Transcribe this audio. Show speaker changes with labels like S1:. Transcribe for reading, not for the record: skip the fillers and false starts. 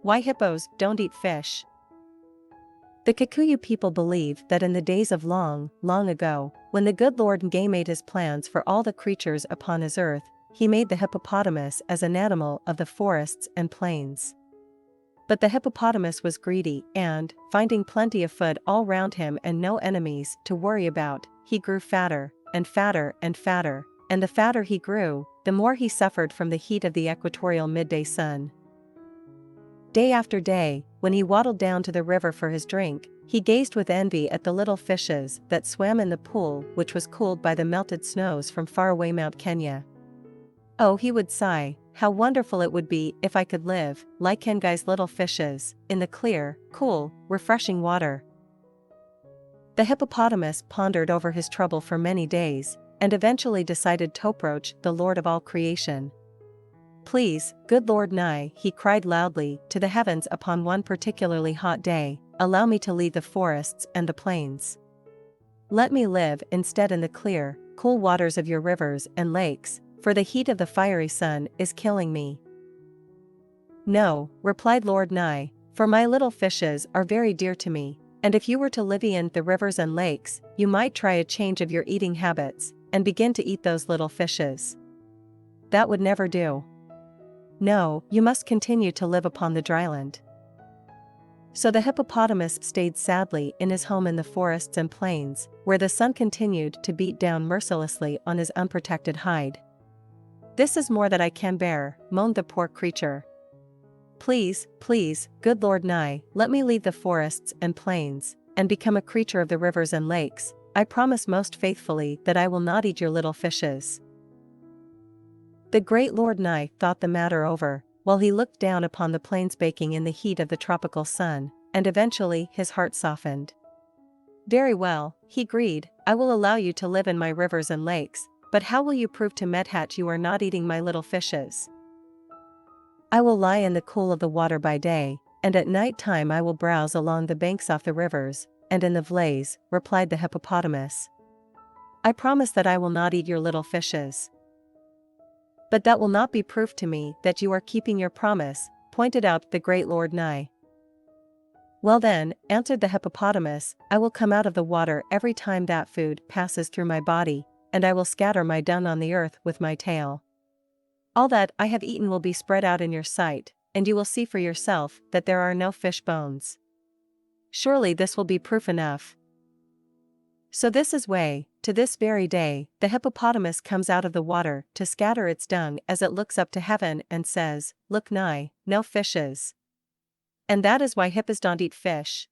S1: Why hippos don't eat fish. The Kikuyu people believe that in the days of long, long ago, when the good Lord Ngai made his plans for all the creatures upon his earth, he made the hippopotamus as an animal of the forests and plains. But the hippopotamus was greedy and, finding plenty of food all round him and no enemies to worry about, he grew fatter, and fatter and fatter, and the fatter he grew, the more he suffered from the heat of the equatorial midday sun. Day after day, when he waddled down to the river for his drink, he gazed with envy at the little fishes that swam in the pool which was cooled by the melted snows from faraway Mount Kenya. Oh, he would sigh, how wonderful it would be if I could live, like Ngai's little fishes, in the clear, cool, refreshing water. The hippopotamus pondered over his trouble for many days, and eventually decided to approach the Lord of all creation. Please, good Lord Nai, he cried loudly to the heavens upon one particularly hot day, allow me to leave the forests and the plains. Let me live instead in the clear, cool waters of your rivers and lakes, for the heat of the fiery sun is killing me. No, replied Lord Nai, for my little fishes are very dear to me, and if you were to live in the rivers and lakes, you might try a change of your eating habits, and begin to eat those little fishes. That would never do. No, you must continue to live upon the dryland. So the hippopotamus stayed sadly in his home in the forests and plains, where the sun continued to beat down mercilessly on his unprotected hide. This is more than I can bear, moaned the poor creature. Please, please, good Lord Nai, let me leave the forests and plains, and become a creature of the rivers and lakes. I promise most faithfully that I will not eat your little fishes. The great Lord Nai thought the matter over, while he looked down upon the plains baking in the heat of the tropical sun, and eventually his heart softened. Very well, he agreed, I will allow you to live in my rivers and lakes, but how will you prove to Medhat you are not eating my little fishes? I will lie in the cool of the water by day, and at night time I will browse along the banks off the rivers, and in the vlays, replied the hippopotamus. I promise that I will not eat your little fishes. But that will not be proof to me that you are keeping your promise, pointed out the great Lord Nai. Well then, answered the hippopotamus, I will come out of the water every time that food passes through my body, and I will scatter my dung on the earth with my tail. All that I have eaten will be spread out in your sight, and you will see for yourself that there are no fish bones. Surely this will be proof enough. So this is way, to this very day, the hippopotamus comes out of the water to scatter its dung as it looks up to heaven and says, Look Nai, no fishes. And that is why hippos don't eat fish.